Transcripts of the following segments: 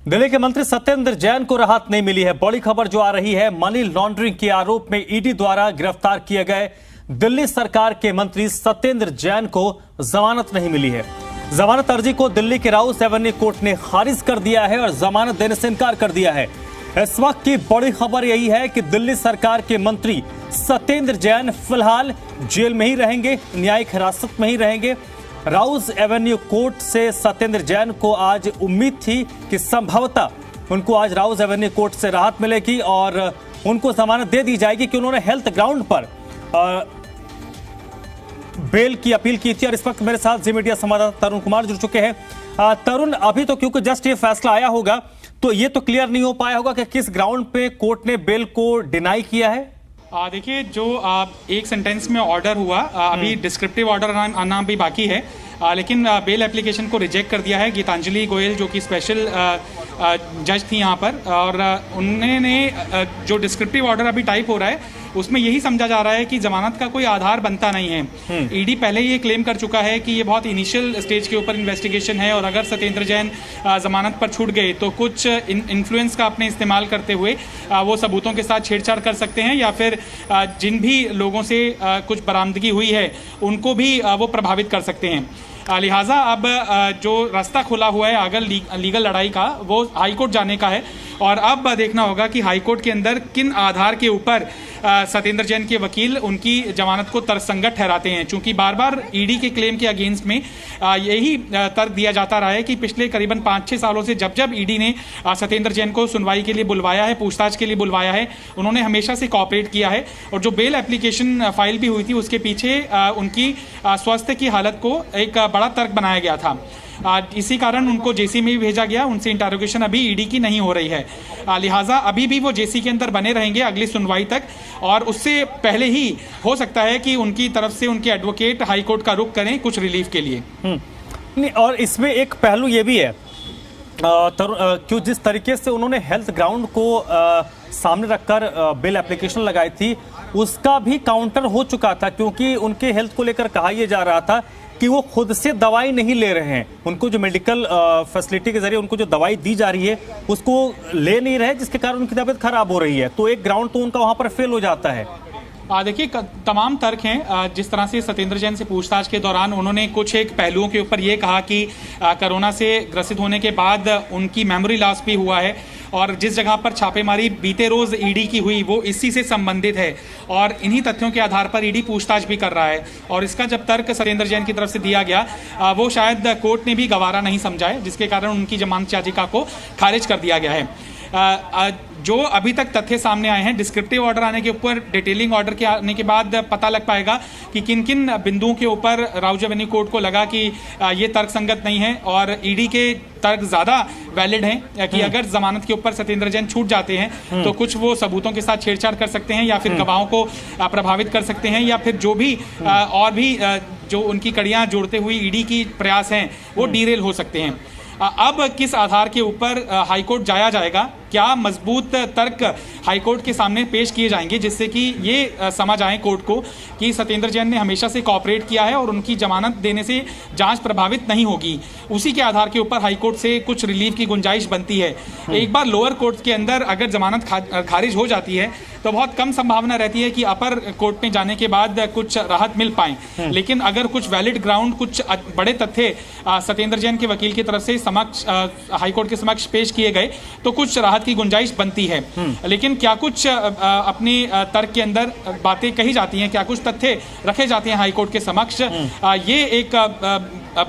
दिल्ली के मंत्री सत्येंद्र जैन को राहत नहीं मिली है। बड़ी खबर जो आ रही है, मनी लॉन्ड्रिंग के आरोप में ईडी द्वारा गिरफ्तार किए गए दिल्ली सरकार के मंत्री सत्येंद्र जैन को जमानत नहीं मिली है। जमानत अर्जी को दिल्ली के राउस एवेन्यू कोर्ट ने खारिज कर दिया है और जमानत देने से इनकार कर दिया है। इस वक्त की बड़ी खबर यही है कि दिल्ली सरकार के मंत्री सत्येंद्र जैन फिलहाल जेल में ही रहेंगे, न्यायिक हिरासत में ही रहेंगे। राउस एवेन्यू कोर्ट से सत्येंद्र जैन को आज उम्मीद थी कि संभवतः उनको आज राउस एवेन्यू कोर्ट से राहत मिलेगी और उनको जमानत दे दी जाएगी कि उन्होंने हेल्थ ग्राउंड पर बेल की अपील की थी। और इस वक्त मेरे साथ जी मीडिया संवाददाता तरुण कुमार जुड़ चुके हैं। तरुण, अभी तो क्योंकि जस्ट ये फैसला आया होगा तो ये तो क्लियर नहीं हो पाया होगा कि किस ग्राउंड पे कोर्ट ने बेल को डिनाई किया है। देखिए, जो एक सेंटेंस में ऑर्डर हुआ, अभी डिस्क्रिप्टिव ऑर्डर आना भी बाकी है, लेकिन बेल एप्लीकेशन को रिजेक्ट कर दिया है गीतांजलि गोयल, जो कि स्पेशल जज थी यहाँ पर। और उन्होंने जो डिस्क्रिप्टिव ऑर्डर अभी टाइप हो रहा है उसमें यही समझा जा रहा है कि जमानत का कोई आधार बनता नहीं है। ईडी पहले ये क्लेम कर चुका है कि ये बहुत इनिशियल स्टेज के ऊपर इन्वेस्टिगेशन है और अगर सत्येंद्र जैन जमानत पर छूट गए तो कुछ इन्फ्लुएंस का अपने इस्तेमाल करते हुए वो सबूतों के साथ छेड़छाड़ कर सकते हैं या फिर जिन भी लोगों से कुछ बरामदगी हुई है उनको भी वो प्रभावित कर सकते हैं। लिहाजा अब जो रास्ता खुला हुआ है आगे लीगल लड़ाई का, वो हाईकोर्ट जाने का है। और अब देखना होगा कि हाईकोर्ट के अंदर किन आधार के ऊपर सत्येंद्र जैन के वकील उनकी जमानत को तर्कसंगत ठहराते हैं। चूंकि बार बार ईडी के क्लेम के अगेंस्ट में यही तर्क दिया जाता रहा है कि पिछले करीबन 5-6 सालों से जब जब ईडी ने सत्येंद्र जैन को सुनवाई के लिए बुलवाया है, पूछताछ के लिए बुलवाया है, उन्होंने हमेशा से कॉपरेट किया है। और जो बेल एप्लीकेशन फाइल भी हुई थी उसके पीछे उनकी स्वास्थ्य की हालत को एक बड़ा तर्क बनाया गया था। इसी कारण उनको जेसी में भी भेजा गया, उनसे इंटरोगेशन अभी ईडी की नहीं हो रही है। लिहाजा अभी भी वो जेसी के अंदर बने रहेंगे अगली सुनवाई तक, और उससे पहले ही हो सकता है कि उनकी तरफ से उनके एडवोकेट हाईकोर्ट का रुख करें कुछ रिलीफ के लिए। नहीं, और इसमें एक पहलू ये भी है क्यों जिस तरीके से उन्होंने हेल्थ ग्राउंड को सामने रखकर बेल एप्लीकेशन लगाई थी उसका भी काउंटर हो चुका था, क्योंकि उनके हेल्थ को लेकर कहा यह जा रहा था कि वो खुद से दवाई नहीं ले रहे हैं। उनको जो मेडिकल फैसिलिटी के जरिए उनको जो दवाई दी जा रही है उसको ले नहीं रहे, जिसके कारण उनकी तबीयत खराब हो रही है। तो एक ग्राउंड तो उनका वहां पर फेल हो जाता है। देखिए, तमाम तर्क हैं। जिस तरह से सत्येंद्र जैन से पूछताछ के दौरान उन्होंने कुछ एक पहलुओं के ऊपर ये कहा कि कोरोना से ग्रसित होने के बाद उनकी मेमोरी लॉस भी हुआ है और जिस जगह पर छापेमारी बीते रोज ईडी की हुई वो इसी से संबंधित है और इन्हीं तथ्यों के आधार पर ईडी पूछताछ भी कर रहा है। और इसका जब तर्क सत्येंद्र जैन की तरफ से दिया गया वो शायद कोर्ट ने भी गवारा नहीं समझा है, जिसके कारण उनकी जमानत याचिका को खारिज कर दिया गया है। जो अभी तक तथ्य सामने आए हैं, डिस्क्रिप्टिव ऑर्डर आने के ऊपर, डिटेलिंग ऑर्डर के आने के बाद पता लग पाएगा कि किन किन बिंदुओं के ऊपर राउस एवेन्यू कोर्ट को लगा कि ये तर्कसंगत नहीं है और ईडी के तर्क ज्यादा वैलिड हैं कि अगर जमानत के ऊपर सत्येंद्र जैन छूट जाते हैं तो कुछ वो सबूतों के साथ छेड़छाड़ कर सकते हैं या फिर गवाहों को प्रभावित कर सकते हैं या फिर जो भी और भी जो उनकी कड़ियां जोड़ते हुए ईडी की प्रयास हैं वो डीरेल हो सकते हैं। अब किस आधार के ऊपर हाईकोर्ट जाया जाएगा, क्या मजबूत तर्क हाईकोर्ट के सामने पेश किए जाएंगे जिससे कि ये समझ आए कोर्ट को कि सत्येंद्र जैन ने हमेशा से कॉपरेट किया है और उनकी जमानत देने से जांच प्रभावित नहीं होगी, उसी के आधार के ऊपर हाईकोर्ट से कुछ रिलीफ की गुंजाइश बनती है। एक बार लोअर कोर्ट के अंदर अगर जमानत खारिज हो जाती है तो बहुत कम संभावना रहती है कि अपर कोर्ट में जाने के बाद कुछ राहत मिल पाए। लेकिन अगर कुछ वैलिड ग्राउंड, कुछ बड़े तथ्य सत्येंद्र जैन के वकील की तरफ से समक्ष हाईकोर्ट के समक्ष पेश किए गए तो कुछ राहत की गुंजाइश बनती है। लेकिन क्या कुछ अपने तर्क के अंदर बातें कही जाती हैं, क्या कुछ तथ्य रखे जाते हैं हाईकोर्ट के समक्ष, ये एक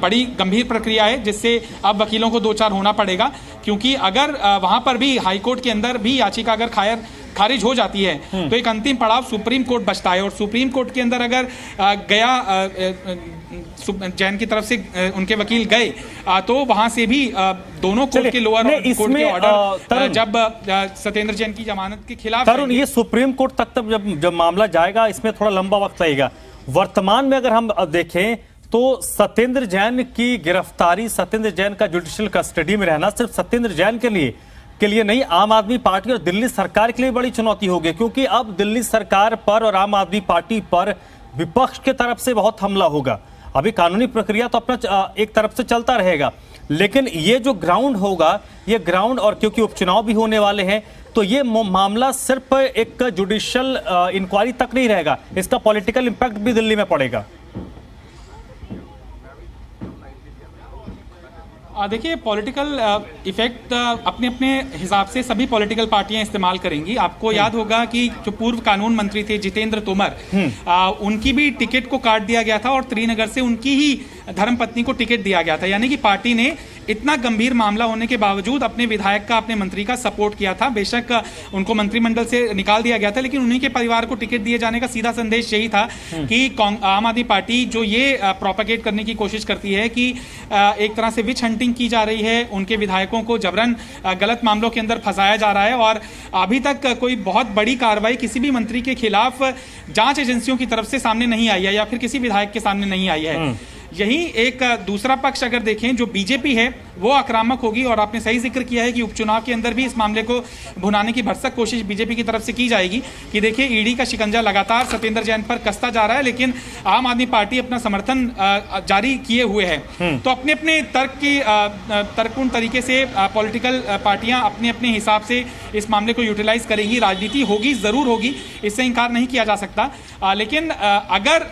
बड़ी गंभीर प्रक्रिया है जिससे अब वकीलों को दो चार होना पड़ेगा। क्योंकि अगर वहां पर भी हाईकोर्ट के अंदर भी याचिका अगर खारिज हो जाती है तो एक अंतिम पड़ाव सुप्रीम कोर्ट बचता है और सुप्रीम कोर्ट के अंदर अगर गया जैन की तरफ से उनके वकील गए तो वहां से भी दोनों कोर्ट के लोअर कोर्ट के ऑर्डर जब सत्येंद्र जैन की जमानत के खिलाफ ये सुप्रीम कोर्ट तक जब मामला जाएगा इसमें थोड़ा लंबा वक्त लगेगा। वर्तमान में अगर हम देखें तो सत्येंद्र जैन की गिरफ्तारी, सत्येंद्र जैन का जुडिशियल कस्टडी में रहना सिर्फ सत्येंद्र जैन के लिए नहीं, आम आदमी पार्टी और दिल्ली सरकार के लिए बड़ी चुनौती होगी, क्योंकि अब दिल्ली सरकार पर और आम आदमी पार्टी पर विपक्ष के तरफ से बहुत हमला होगा। अभी कानूनी प्रक्रिया तो अपना एक तरफ से चलता रहेगा, लेकिन ये जो ग्राउंड होगा, ये ग्राउंड, और क्योंकि उपचुनाव भी होने वाले हैं, तो ये मामला सिर्फ एक जुडिशियल इंक्वायरी तक नहीं रहेगा, इसका पॉलिटिकल इंपैक्ट भी दिल्ली में पड़ेगा। देखिए, पॉलिटिकल इफेक्ट अपने अपने हिसाब से सभी पॉलिटिकल पार्टियां इस्तेमाल करेंगी। आपको याद होगा कि जो पूर्व कानून मंत्री थे जितेंद्र तोमर, उनकी भी टिकट को काट दिया गया था और श्रीनगर से उनकी ही धर्मपत्नी को टिकट दिया गया था। यानी कि पार्टी ने इतना गंभीर मामला होने के बावजूद अपने विधायक का, अपने मंत्री का सपोर्ट किया था। बेशक उनको मंत्रिमंडल से निकाल दिया गया था, लेकिन उन्हीं के परिवार को टिकट दिए जाने का सीधा संदेश यही था कि आम आदमी पार्टी जो ये प्रोपेगेट करने की कोशिश करती है कि एक तरह से विच हंटिंग की जा रही है, उनके विधायकों को जबरन गलत मामलों के अंदर फंसाया जा रहा है, और अभी तक कोई बहुत बड़ी कार्रवाई किसी भी मंत्री के खिलाफ जांच एजेंसियों की तरफ से सामने नहीं आई है या फिर किसी विधायक के सामने नहीं आई है। यही एक दूसरा पक्ष अगर देखें, जो बीजेपी है वो आक्रामक होगी, और आपने सही जिक्र किया है कि उपचुनाव के अंदर भी इस मामले को भुनाने की भरसक कोशिश बीजेपी की तरफ से की जाएगी कि देखिए ईडी का शिकंजा लगातार सत्येंद्र जैन पर कसता जा रहा है, लेकिन आम आदमी पार्टी अपना समर्थन जारी किए हुए है। तो अपने अपने तर्कपूर्ण तरीके से पॉलिटिकल पार्टियां अपने अपने हिसाब से इस मामले को यूटिलाइज करेंगी। राजनीति होगी, जरूर होगी, इससे इंकार नहीं किया जा सकता, लेकिन अगर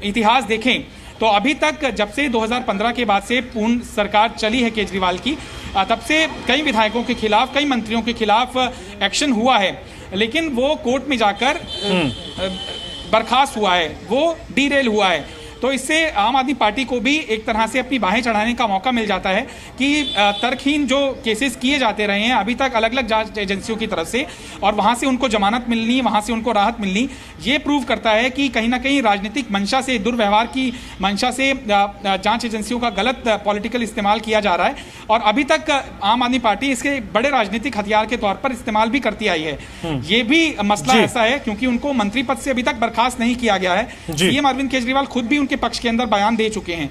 इतिहास देखें तो अभी तक जब से 2015 के बाद से पूर्ण सरकार चली है केजरीवाल की, तब से कई विधायकों के खिलाफ, कई मंत्रियों के खिलाफ एक्शन हुआ है, लेकिन वो कोर्ट में जाकर बर्खास्त हुआ है, वो डीरेल हुआ है। तो इससे आम आदमी पार्टी को भी एक तरह से अपनी बाहें चढ़ाने का मौका मिल जाता है कि तर्कहीन जो केसेस किए जाते रहे हैं अभी तक अलग अलग जांच एजेंसियों की तरफ से, और वहां से उनको जमानत मिलनी, वहां से उनको राहत मिलनी, ये प्रूव करता है कि कहीं ना कहीं राजनीतिक मंशा से, दुर्व्यवहार की मंशा से जांच एजेंसियों का गलत पॉलिटिकल इस्तेमाल किया जा रहा है, और अभी तक आम आदमी पार्टी इसके बड़े राजनीतिक हथियार के तौर पर इस्तेमाल भी करती आई है। ये भी मसला ऐसा है क्योंकि उनको मंत्री पद से अभी तक बर्खास्त नहीं किया गया है। सीएम अरविंद केजरीवाल खुद भी उनके पक्ष के अंदर बयान दे चुके हैं।